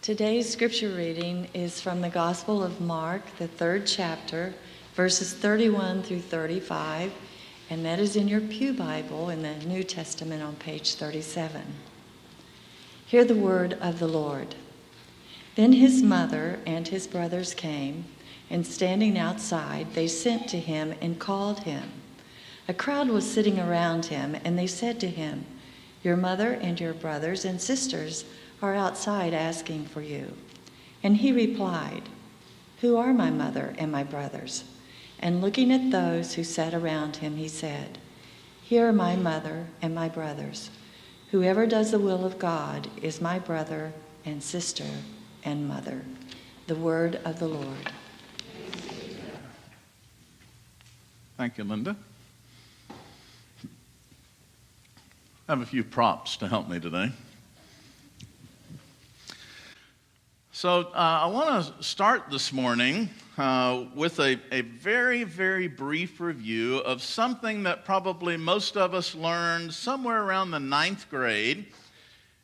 Today's scripture reading is from the Gospel of Mark, the 3rd chapter, verses 31 through 35, and that is in your Pew Bible in the New Testament on page 37. Hear the word of the Lord. Then his mother and his brothers came, and standing outside, they sent to him and called him. A crowd was sitting around him, and they said to him, "Your mother and your brothers and sisters are outside asking for you." And he replied, "Who are my mother and my brothers?" And looking at those who sat around him, he said, "Here are my mother and my brothers. Whoever does the will of God is my brother and sister and mother." The word of the Lord. Thank you, Linda. I have a few props to help me today. So I want to start this morning with a very, very brief review of something that probably most of us learned somewhere around the 9th grade,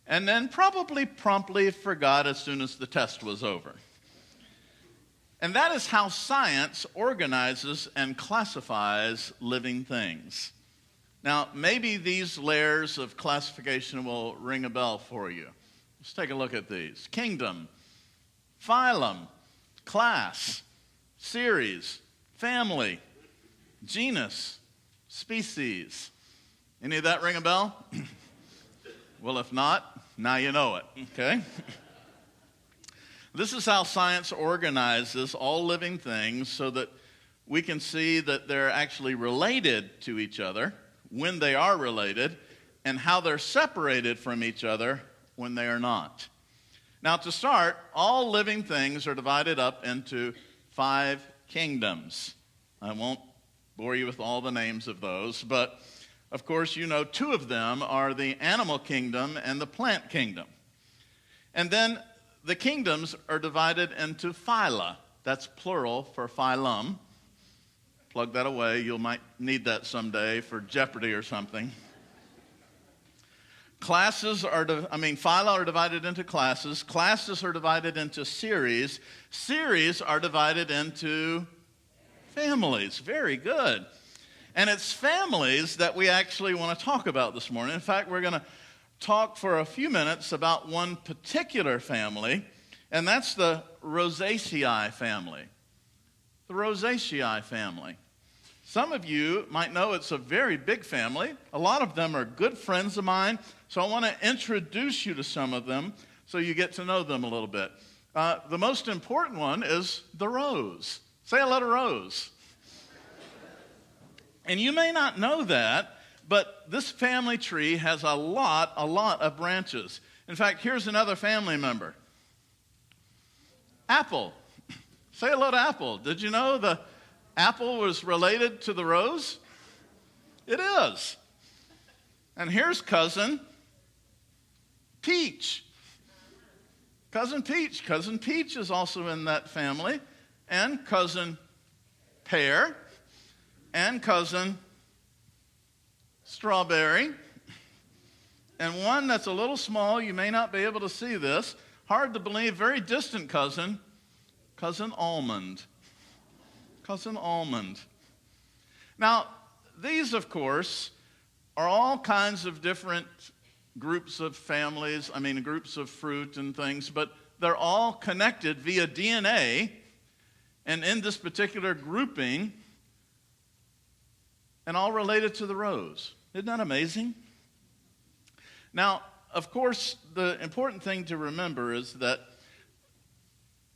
and then probably promptly forgot as soon as the test was over. And that is how science organizes and classifies living things. Now, maybe these layers of classification will ring a bell for you. Let's take a look at these. Kingdom, phylum, class, series, family, genus, species. Any of that ring a bell? Well, if not, now you know it, okay? This is how science organizes all living things so that we can see that they're actually related to each other when they are related, and how they're separated from each other when they are not. Now, to start, all living things are divided up into 5 kingdoms. I won't bore you with all the names of those, but of course, you know 2 of them are the animal kingdom and the plant kingdom. And then the kingdoms are divided into phyla. That's plural for phylum. Plug that away. You might need that someday for Jeopardy or something. Phyla are divided into classes. Classes are divided into series. Series are divided into families. Very good. And it's families that we actually want to talk about this morning. In fact, we're going to talk for a few minutes about one particular family, and that's the Rosaceae family. The Rosaceae family. Some of you might know it's a very big family. A lot of them are good friends of mine, so I want to introduce you to some of them so you get to know them a little bit. The most important one is the rose. Say hello to Rose. And you may not know that, but this family tree has a lot of branches. In fact, here's another family member. Apple. Say hello to Apple. Did you know the apple was related to the rose? It is. And here's cousin Peach. Cousin Peach. Cousin Peach is also in that family. And cousin Pear. And cousin Strawberry. And one that's a little small, you may not be able to see this, hard to believe, very distant cousin, Cousin Almond. Cousin Almond. Now, these, of course, are all kinds of different groups of families, groups of fruit and things, but they're all connected via DNA, and in this particular grouping, and all related to the rose. Isn't that amazing? Now, of course, the important thing to remember is that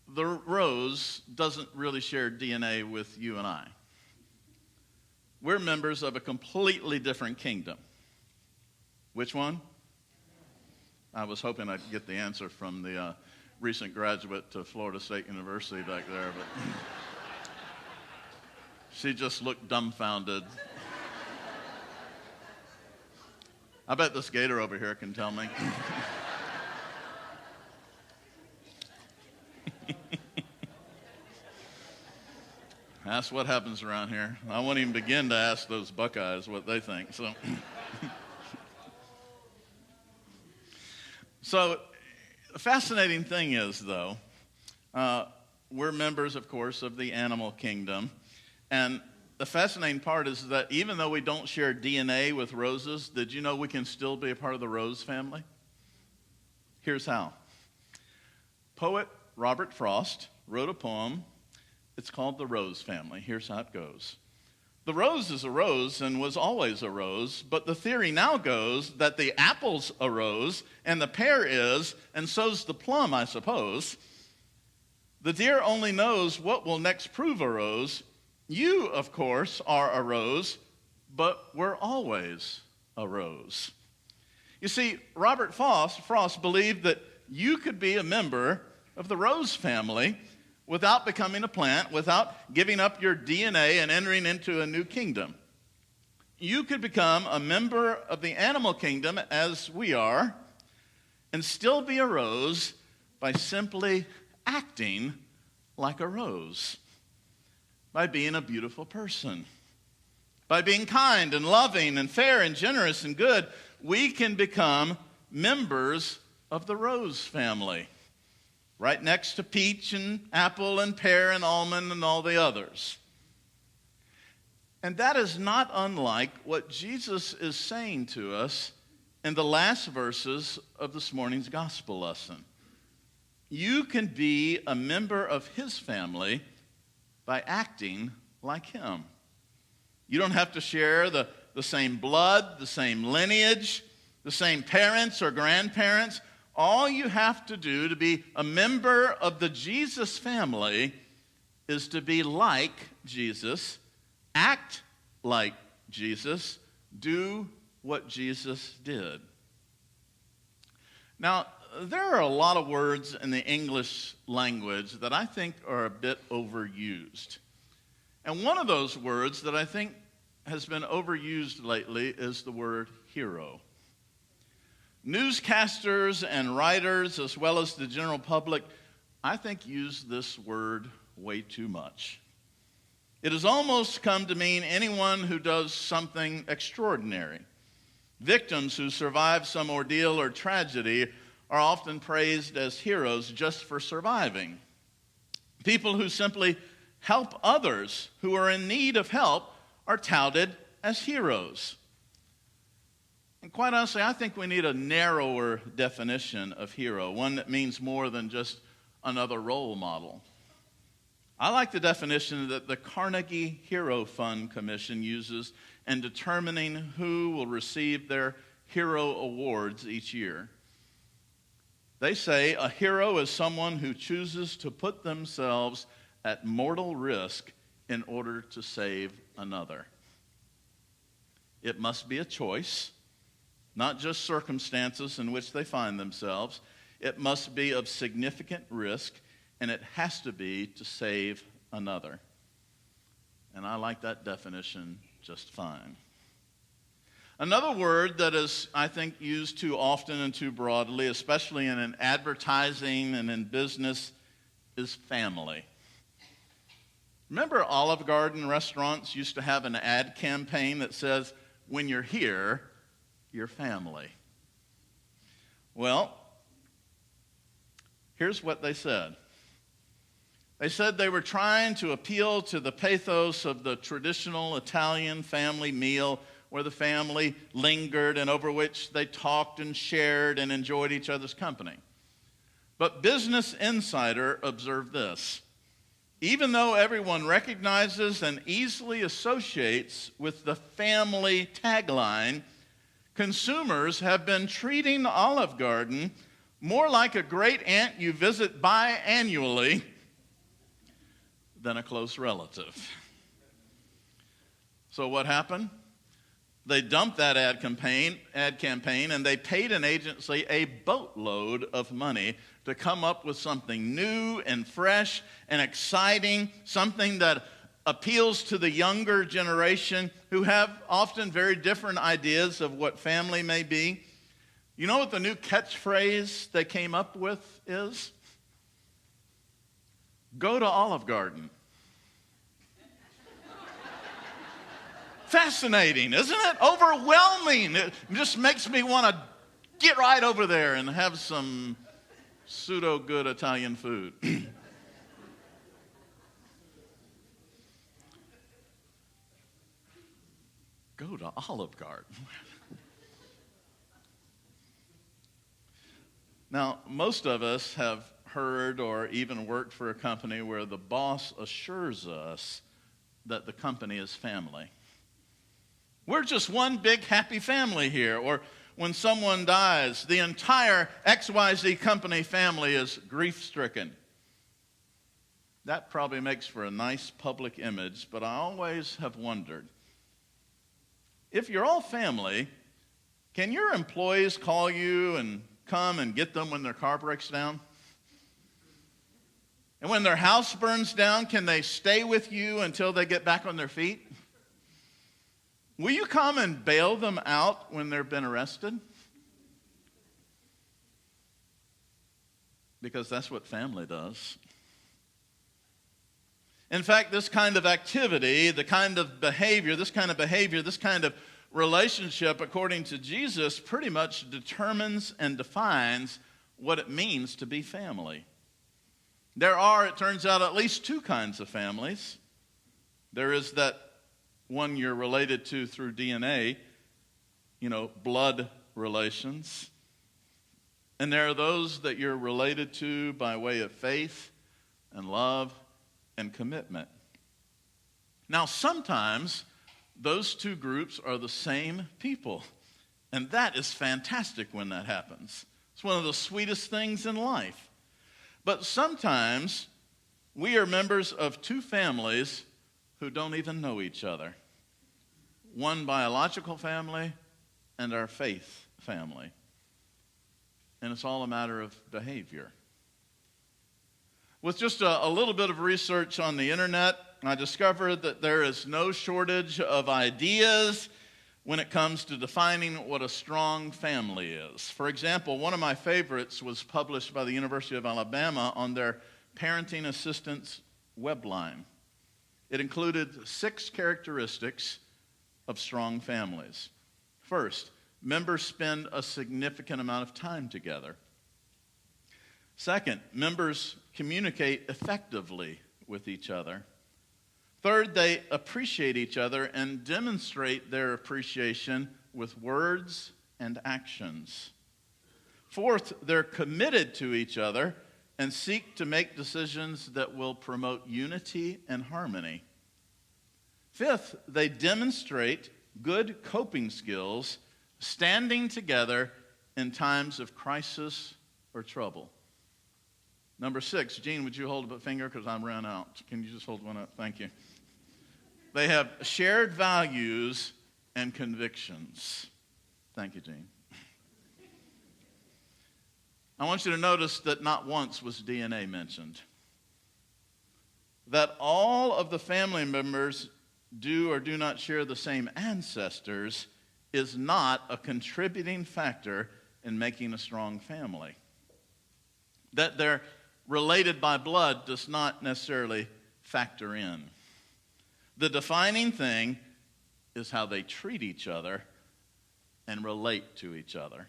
the rose doesn't really share DNA with you and I. We're members of a completely different kingdom. Which one? I was hoping I'd get the answer from the recent graduate to Florida State University back there, but she just looked dumbfounded. I bet this gator over here can tell me. That's what happens around here. I won't even begin to ask those Buckeyes what they think. So The fascinating thing is, though, we're members, of course, of the animal kingdom. And the fascinating part is that even though we don't share DNA with roses, did you know we can still be a part of the rose family? Here's how. Poet Robert Frost wrote a poem. It's called The Rose Family. Here's how it goes. The rose is a rose and was always a rose, but the theory now goes that the apple's a rose and the pear is, and so's the plum, I suppose. The deer only knows what will next prove a rose. You, of course, are a rose, but we're always a rose. You see, Robert Frost believed that you could be a member of the rose family without becoming a plant, without giving up your DNA and entering into a new kingdom. You could become a member of the animal kingdom, as we are, and still be a rose by simply acting like a rose, by being a beautiful person, by being kind and loving and fair and generous and good. We can become members of the rose family, right next to peach and apple and pear and almond and all the others. And that is not unlike what Jesus is saying to us in the last verses of this morning's gospel lesson. You can be a member of his family by acting like him. You don't have to share the same blood, the same lineage, the same parents or grandparents. All you have to do to be a member of the Jesus family is to be like Jesus, act like Jesus, do what Jesus did. Now, there are a lot of words in the English language that I think are a bit overused. And one of those words that I think has been overused lately is the word hero. Newscasters and writers, as well as the general public, I think use this word way too much. It has almost come to mean anyone who does something extraordinary. Victims who survive some ordeal or tragedy are often praised as heroes just for surviving. People who simply help others who are in need of help are touted as heroes. And quite honestly, I think we need a narrower definition of hero, one that means more than just another role model. I like the definition that the Carnegie Hero Fund Commission uses in determining who will receive their hero awards each year. They say a hero is someone who chooses to put themselves at mortal risk in order to save another. It must be a choice, not just circumstances in which they find themselves. It must be of significant risk, and it has to be to save another. And I like that definition just fine. Another word that is, I think, used too often and too broadly, especially in advertising and in business, is family. Remember Olive Garden restaurants used to have an ad campaign that says, "When you're here, you're family." Well, here's what they said. They said they were trying to appeal to the pathos of the traditional Italian family meal where the family lingered and over which they talked and shared and enjoyed each other's company. But Business Insider observed this. Even though everyone recognizes and easily associates with the family tagline, consumers have been treating Olive Garden more like a great aunt you visit biannually than a close relative. So what happened? They dumped that ad campaign, and they paid an agency a boatload of money to come up with something new and fresh and exciting, something that appeals to the younger generation who have often very different ideas of what family may be. You know what the new catchphrase they came up with is? Go to Olive Garden. Fascinating, isn't it? Overwhelming. It just makes me want to get right over there and have some pseudo-good Italian food. Go to Olive Garden. Now, most of us have heard or even worked for a company where the boss assures us that the company is family. We're just one big happy family here. Or when someone dies, the entire XYZ company family is grief-stricken. That probably makes for a nice public image, but I always have wondered, if you're all family, can your employees call you and come and get them when their car breaks down? And when their house burns down, can they stay with you until they get back on their feet? Will you come and bail them out when they've been arrested? Because that's what family does. In fact, this kind of activity, this kind of behavior, this kind of relationship, according to Jesus, pretty much determines and defines what it means to be family. There are, it turns out, at least two kinds of families. There is that one you're related to through DNA, blood relations. And there are those that you're related to by way of faith and love and commitment. Now, sometimes those two groups are the same people, and that is fantastic when that happens. It's one of the sweetest things in life. But sometimes we are members of two families who don't even know each other. One biological family and our faith family. And it's all a matter of behavior. With just a little bit of research on the internet, I discovered that there is no shortage of ideas when it comes to defining what a strong family is. For example, one of my favorites was published by the University of Alabama on their Parenting Assistance webline. It included 6 characteristics of strong families. First, members spend a significant amount of time together. Second, members communicate effectively with each other. Third, they appreciate each other and demonstrate their appreciation with words and actions. Fourth, they're committed to each other and seek to make decisions that will promote unity and harmony. Fifth, they demonstrate good coping skills, standing together in times of crisis or trouble. Number 6, Gene, would you hold up a finger because I'm ran out. Can you just hold one up? Thank you. They have shared values and convictions. Thank you, Gene. I want you to notice that not once was DNA mentioned. That all of the family members do or do not share the same ancestors is not a contributing factor in making a strong family. That they're related by blood does not necessarily factor in. The defining thing is how they treat each other and relate to each other.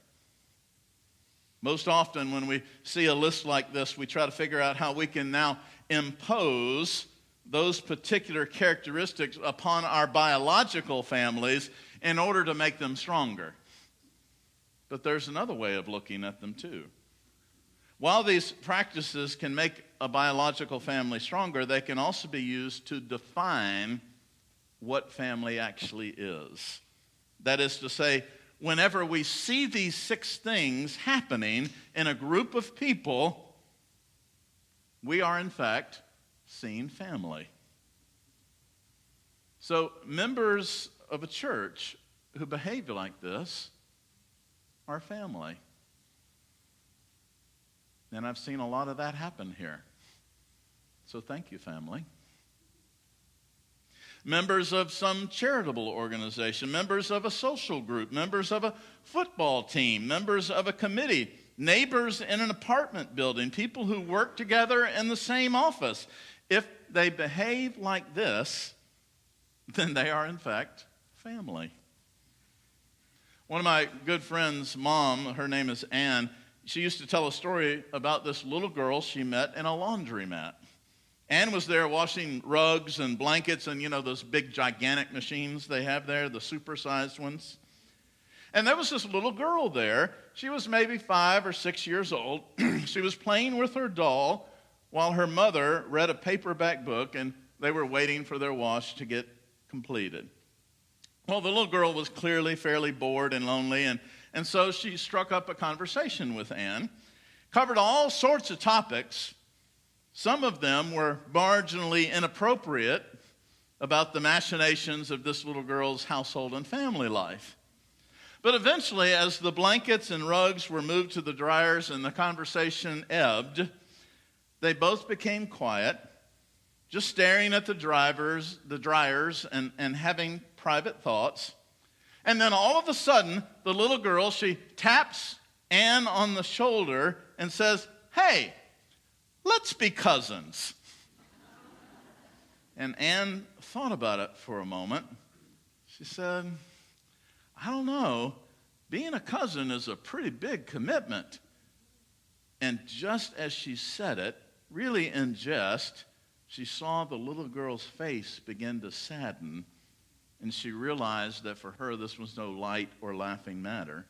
Most often when we see a list like this, we try to figure out how we can now impose those particular characteristics upon our biological families in order to make them stronger. But there's another way of looking at them too. While these practices can make a biological family stronger, they can also be used to define what family actually is. That is to say, whenever we see these 6 things happening in a group of people, we are in fact seeing family. So members of a church who behave like this are family. And I've seen a lot of that happen here. So thank you, family. Members of some charitable organization, members of a social group, members of a football team, members of a committee, neighbors in an apartment building, people who work together in the same office. If they behave like this, then they are in fact family. One of my good friends' mom, her name is Ann, she used to tell a story about this little girl she met in a laundromat. Ann was there washing rugs and blankets and, those big gigantic machines they have there, the supersized ones. And there was this little girl there. She was maybe 5 or 6 years old. She was playing with her doll while her mother read a paperback book, and they were waiting for their wash to get completed. Well, the little girl was clearly fairly bored and lonely, and so she struck up a conversation with Ann, covered all sorts of topics. Some of them were marginally inappropriate about the machinations of this little girl's household and family life. But eventually, as the blankets and rugs were moved to the dryers and the conversation ebbed, they both became quiet, just staring at the dryers and having private thoughts. And then all of a sudden, the little girl, she taps Ann on the shoulder and says, "Hey, let's be cousins." And Ann thought about it for a moment. She said, "I don't know. Being a cousin is a pretty big commitment." And just as she said it, really in jest, she saw the little girl's face begin to sadden, and she realized that for her this was no light or laughing matter.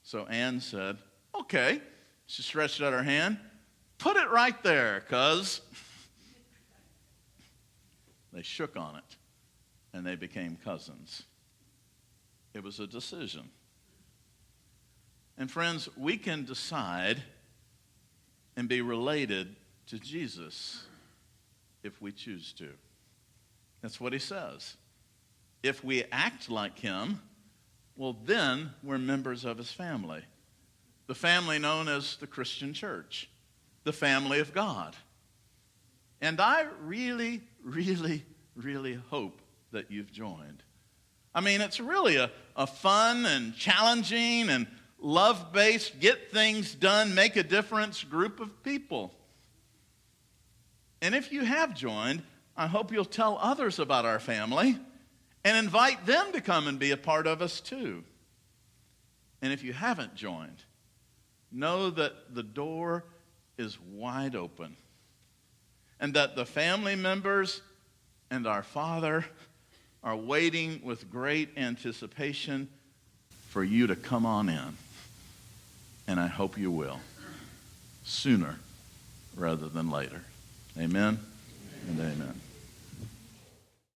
So Ann said, "Okay." She stretched out her hand. "Put it right there, cuz." They shook on it, and they became cousins. It was a decision. And friends, we can decide and be related to Jesus if we choose to. That's what he says. If we act like him, well, then we're members of his family. The family known as the Christian church, the family of God. And I really, really, really hope that you've joined. I mean, it's really a fun and challenging and love-based, get things done, make a difference group of people. And if you have joined, I hope you'll tell others about our family and invite them to come and be a part of us too. And if you haven't joined, know that the door is wide open and that the family members and our Father are waiting with great anticipation for you to come on in. And I hope you will, sooner rather than later. Amen and amen.